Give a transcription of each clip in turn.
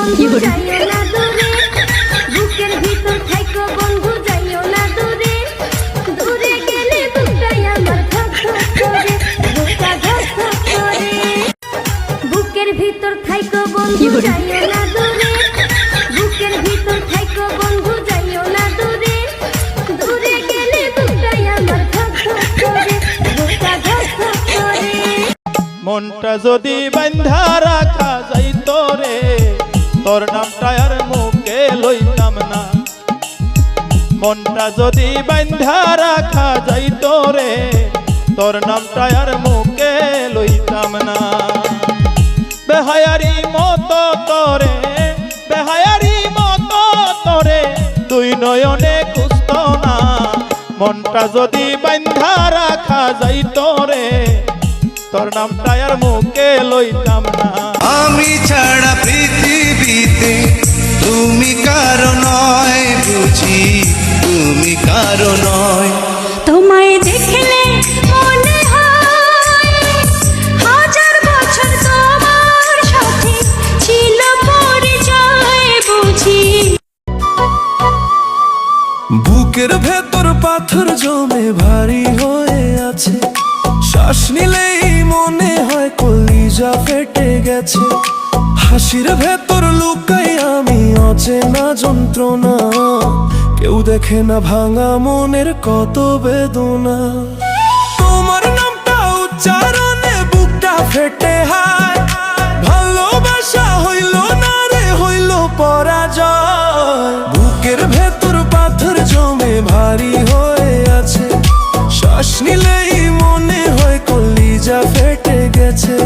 বন্ধু যাইও না দূরে, বুকের ভিতর থাইকো বন্ধু যাইও না দূরে, দূরে গেলে বুকটাই আমার ধক ধক করে, বুকটা ধক ধক করে। বুকের ভিতর থাইকো বন্ধু যাইও না দূরে, বুকের ভিতর থাইকো বন্ধু যাইও না দূরে, দূরে গেলে বুকটাই আমার ধক ধক করে, বুকটা ধক ধক করে। মনটা যদি বান্ধা রাখা যাইতো রে, তোর নামটা আর মুখে লইতাম না। মনটা যদি বান্ধা রাখা যাইতো রে, তোর নামটা আর মুখে লইতাম না। বেহায়ারি মতো তোরে, বেহায়ারি মতো তোরে, দুই নয়নে কুস্ত না। মনটা যদি বান্ধা রাখা যাইতো রে, তোর নামটা আর মুখে লইতাম না। আমি ছাড়া পৃথিবীতে তুমি কারো নয়, বুঝি তুমি কারো নয়। তোমায় দেখলে মনে হয় হাজার বছর তোমার সাথে ছিল পরিচয়, বুঝি। বুকের ভেতর পাথর জমে ভারী হয়ে আছে, শ্বাস নিলেই মনে হয় কলিজা ফেটে গেছে। হাসির ভেতর লুকাই আমি অচেনা যন্ত্রণা, কেউ দেখে না ভাঙা মনের কত বেদনা। তোমার নামটা উচ্চারণে বুকটা ফেটে হায়, ভালোবাসা হইল না রে, হইল পরাজয়। বুকের ভেতর পাথর জমে ভারী হয়ে আছে, শ্বাস নিলেই মনে হয় কলিজা ফেটে গেছে।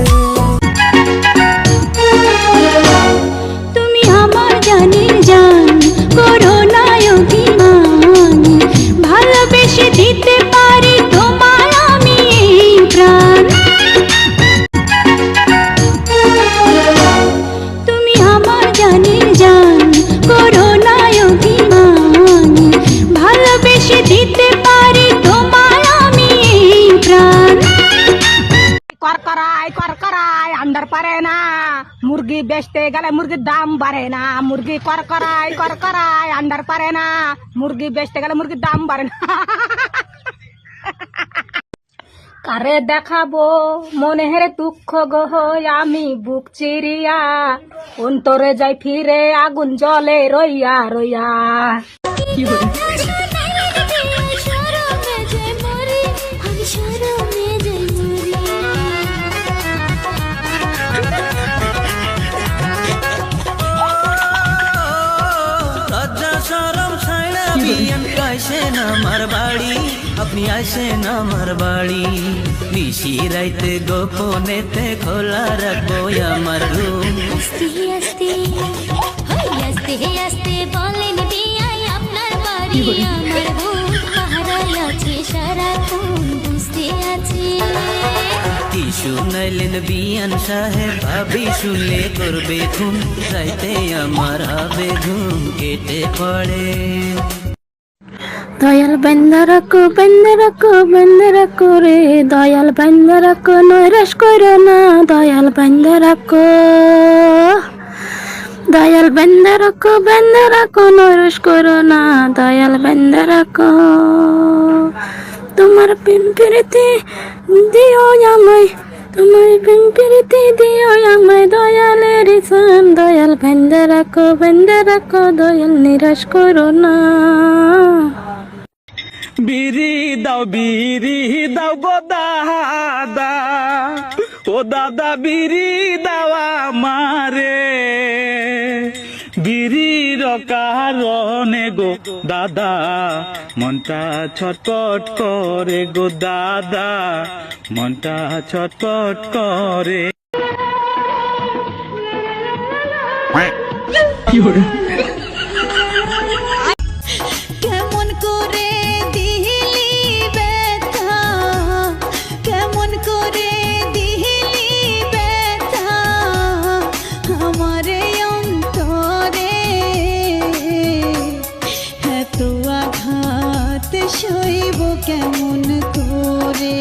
তুমি আমার জানের জান, করো না অভিমান, ভালোবেসে দিতে পারি তোমার আমি এই প্রাণ। তুমি আমার জানের জান, করো না অভিমান, ভালোবেসে দিতে পারি তোমার আমি এই প্রাণ। করকরায় করকরায় আন্ডার পারে না, মুরগি বেচতে গেলে মুরগির দাম বাড়ে না। মুরগি করকরায় করকরায় আন্ডার পারে না, মুরগি বেচতে গেলে মুরগির দাম বাড়ে না। কারে দেখাবো মনে হেরে দুঃখ গহ, আমি বুক চিরিয়া অন্তরে যাই ফিরে আগুন জলে রইয়া রইয়া। আইসেন আমার বাড়ি, আপনি আইসেন আমার বাড়ি। নিশি রাইতে গোপনেতে খোলা রাখবো আমার রুম। আস্তে আস্তে আস্তে আস্তে বলেন বিয়াই আপনার বাড়ি আমার বুক পাহারায় আছে সারাক্ষণ, বুঝতে আছে। কি শুনাইলেন বিয়ান সাহেব, ভাবি শুনলে করবে ঘুম, রাইতে আমার হবে ঘুম কেটে পড়ে। দয়াল বান্দা রাখো বান্দা রাখো বান্দা রাখো রে, দয়াল বান্দা রাখো নৈরাশ করো না, দয়াল বান্দা রাখো, দয়াল বান্দা রাখো নৈরাশ করো না, দয়াল বান্দা রাখো। তোমার প্রেম প্রীতি দিও আমায়, তোমার প্রেম প্রীতি দিও আমায়, দয়ালের সান, দয়াল বান্দা রাখো, দয়াল নিরাশ করো না। বিড়ি দাও গো দাদা, ও দাদা বিড়ি দাওয়া মারে, বিড়ির কারণে গো দাদা মনটা ছটপট করে গো দাদা, মনটা ছটপট করে। কেমন করে দিলি ব্যথা, কেমন করে দিলি ব্যথা আমারে অন্তরে, এত আঘাত সইব কেমন করে,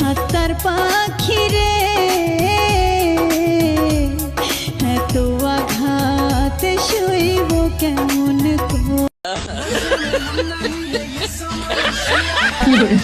আত্মার পাখি রে কি করে